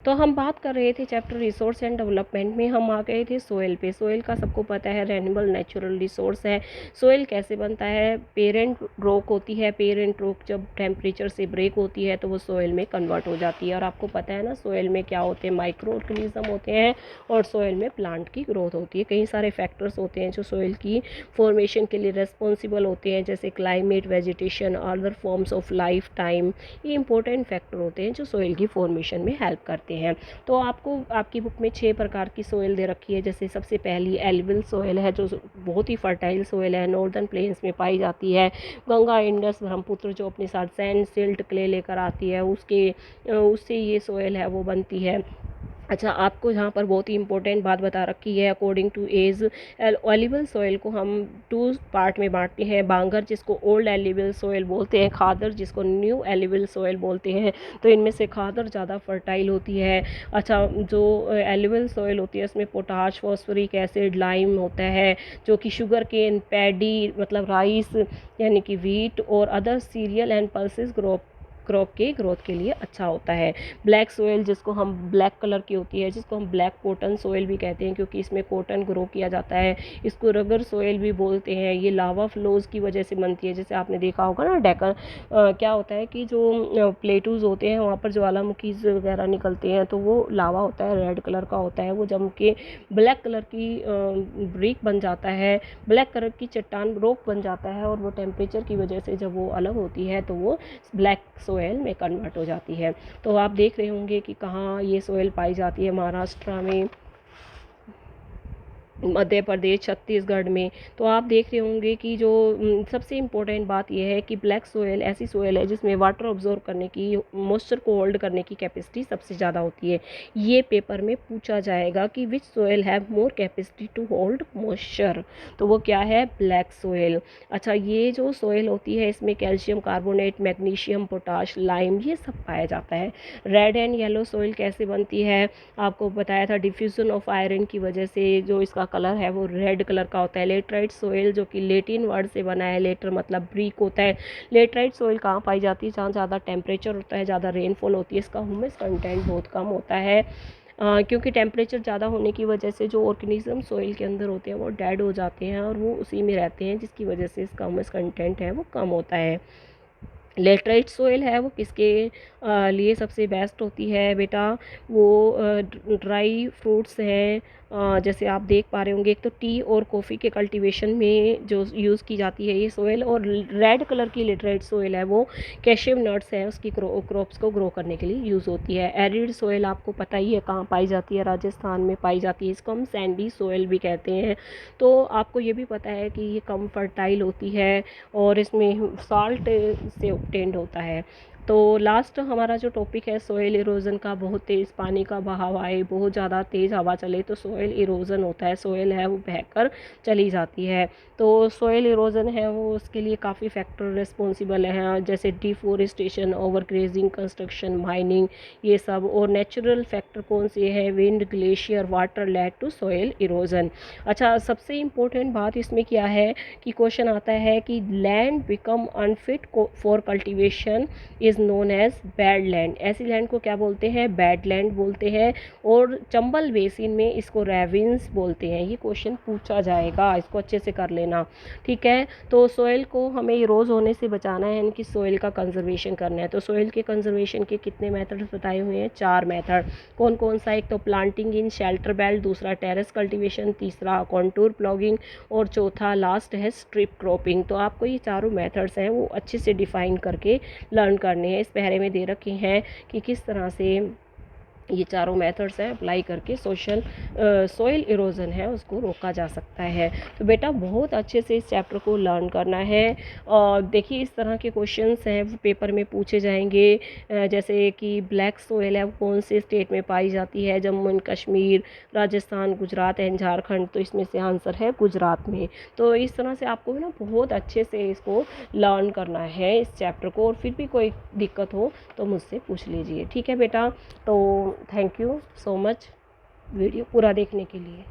तो हम बात कर रहे थे चैप्टर रिसोर्स एंड डेवलपमेंट में, हम आ गए थे सोइल पे। सोइल का सबको पता है रेन्यूएबल नेचुरल रिसोर्स है। सोइल कैसे बनता है, पेरेंट रॉक होती है, पेरेंट रॉक जब टेम्परेचर से ब्रेक होती है तो वो सोइल में कन्वर्ट हो जाती है। और आपको पता है ना सोइल में क्या होते हैं, माइक्रो ऑर्गेनिज्म होते हैं और सोइल में प्लांट की ग्रोथ होती है। कई सारे फैक्टर्स होते हैं जो सोइल की फॉर्मेशन के लिए रेस्पॉन्सिबल होते हैं, जैसे climate, vegetation, other forms of life time. ये इंपॉर्टेंट फैक्टर होते हैं जो सोइल की फॉर्मेशन में हेल्प करते हैं। तो आपको आपकी बुक में 6 प्रकार की सोइल दे रखी है। जैसे सबसे पहली एल्युवियल सोइल है जो बहुत ही फर्टाइल सोइल है, नॉर्दर्न प्लेन्स में पाई जाती है। गंगा, इंडस, ब्रह्मपुत्र जो अपने साथ सैंड, सिल्ट, क्ले लेकर आती है उससे ये सोइल है वो बनती है। अच्छा, आपको यहाँ पर बहुत ही इंपॉर्टेंट बात बता रखी है, अकॉर्डिंग टू एज एल्युवियल सोइल को हम 2 पार्ट में बांटते हैं। बांगर जिसको ओल्ड एल्युवियल सोइल बोलते हैं, खादर जिसको न्यू एल्युवियल सोइल बोलते हैं। तो इनमें से खादर ज़्यादा फर्टाइल होती है। अच्छा, जो एल्युवियल सोइल होती है उसमें पोटाश, फॉस्फोरिक एसिड, लाइम होता है, जो कि शुगर केन, पैडी मतलब राइस यानी कि व्हीट और other serial and pulses crop के ग्रोथ के लिए अच्छा होता है। ब्लैक सोइल जिसको हम ब्लैक कलर की होती है, जिसको हम ब्लैक कॉटन सोइल भी कहते हैं क्योंकि इसमें कॉटन ग्रो किया जाता है। इसको रगर सोइल भी बोलते हैं। ये लावा फ्लोज की वजह से बनती है। जैसे आपने देखा होगा ना डेकर क्या होता है कि जो प्लेटूज होते हैं वहाँ पर ज्वालामुखी वगैरह निकलते हैं तो वो लावा होता है, रेड कलर का होता है। वो जम के ब्लैक कलर की ब्रिक बन जाता है, ब्लैक कलर की चट्टान रॉक बन जाता है और वो टेम्परेचर की वजह से जब वो अलग होती है तो वो ब्लैक सोइल में कन्वर्ट हो जाती है। तो आप देख रहे होंगे कि कहाँ ये सोइल पाई जाती है, महाराष्ट्र में, मध्य प्रदेश, छत्तीसगढ़ में। तो आप देख रहे होंगे कि जो सबसे इम्पोर्टेंट बात यह है कि ब्लैक सोइल ऐसी सोइल है जिसमें वाटर ऑब्जॉर्व करने की, मॉइस्चर को होल्ड करने की कैपेसिटी सबसे ज़्यादा होती है। ये पेपर में पूछा जाएगा कि which soil have more capacity to hold moisture, तो वो क्या है, ब्लैक सोइल। अच्छा, ये जो सोइल होती है इसमें calcium carbonate, magnesium, potash, lime ये सब पाया जाता है। रेड एंड येलो सोइल कैसे बनती है, आपको बताया था डिफ्यूजन ऑफ आयरन की वजह से जो इसका कलर है वो रेड कलर का होता है। लेटराइट सोइल जो कि लेटिन वर्ड से बना है, लेटर मतलब ब्रीक होता है। लेटराइट सोइल कहाँ पाई जाती है, जहाँ ज़्यादा टेम्परेचर होता है, ज़्यादा रेनफॉल होती है। इसका ह्यूमस कंटेंट बहुत कम होता है क्योंकि टेम्परेचर ज़्यादा होने की वजह से जो ऑर्गेनिज्म सोइल के अंदर होते हैं वो डेड हो जाते हैं और वो उसी में रहते हैं, जिसकी वजह से इसका ह्यूमस कंटेंट है वो कम होता है। लेटराइट सोइल है वो किसके लिए सबसे बेस्ट होती है बेटा, वो ड्राई फ्रूट्स हैं, जैसे आप देख पा रहे होंगे। एक तो टी और कॉफ़ी के कल्टीवेशन में जो यूज़ की जाती है ये सोइल। और रेड कलर की लेटराइट सोइल है वो कैशिव नट्स है उसकी क्रॉप्स को ग्रो करने के लिए यूज़ होती है। एरिड सोइल आपको पता ही है कहाँ पाई जाती है, राजस्थान में पाई जाती है। इसको हम सैंडी सोइल भी कहते हैं। तो आपको ये भी पता है कि ये कम फर्टाइल होती है और इसमें साल्ट से ऑब्टेन्ड होता है। तो लास्ट हमारा जो टॉपिक है सोइल इरोजन का, बहुत तेज़ पानी का बहाव आए, बहुत ज़्यादा तेज़ हवा चले तो सोइल इरोजन होता है, सोइल है वो बहकर चली जाती है। तो सोइल इरोजन है वो उसके लिए काफ़ी फैक्टर रिस्पॉन्सिबल हैं, जैसे deforestation, overgrazing, construction, mining, ये सब। और नेचुरल फैक्टर कौन से हैं, wind, glacier, water led to soil erosion. अच्छा, सबसे इम्पोर्टेंट बात इसमें क्या है कि क्वेश्चन आता है कि land become unfit for cultivation is known as bad land. ऐसी लैंड को क्या बोलते हैं, बैड लैंड बोलते हैं। और चंबल बेसिन में इसको रेविन्स बोलते हैं। ये क्वेश्चन पूछा जाएगा, इसको अच्छे से कर लेना, ठीक है। तो सोइल को हमें इरोज होने से बचाना है, यानी कि सोइल का कंजर्वेशन करना है। तो सोइल के कंजर्वेशन के कितने मेथड्स बताए हुए हैं, 4 मेथड। कौन कौन सा, एक तो प्लांटिंग इन शेल्टर बेल्ट, दूसरा टेरेस कल्टीवेशन, तीसरा कॉन्टूर प्लॉगिंग और चौथा लास्ट है स्ट्रिप क्रॉपिंग। तो आपको ये चारों मेथड्स हैं वो अच्छे से डिफाइन करके लर्न करने हैं। इस पहरे में दे रखे हैं कि किस तरह से ये चारों मेथड्स हैं अप्लाई करके सोइल इरोजन है उसको रोका जा सकता है। तो बेटा बहुत अच्छे से इस चैप्टर को लर्न करना है। और देखिए इस तरह के क्वेश्चंस हैं वो पेपर में पूछे जाएंगे, जैसे कि ब्लैक सोइल है वो कौन से स्टेट में पाई जाती है, जम्मू एंड कश्मीर, राजस्थान, गुजरात एंड झारखंड। तो इसमें से आंसर है गुजरात में। तो इस तरह से आपको ना बहुत अच्छे से इसको लर्न करना है इस चैप्टर को। और फिर भी कोई दिक्कत हो तो मुझसे पूछ लीजिए, ठीक है बेटा। तो thank you so much video पूरा देखने के लिए।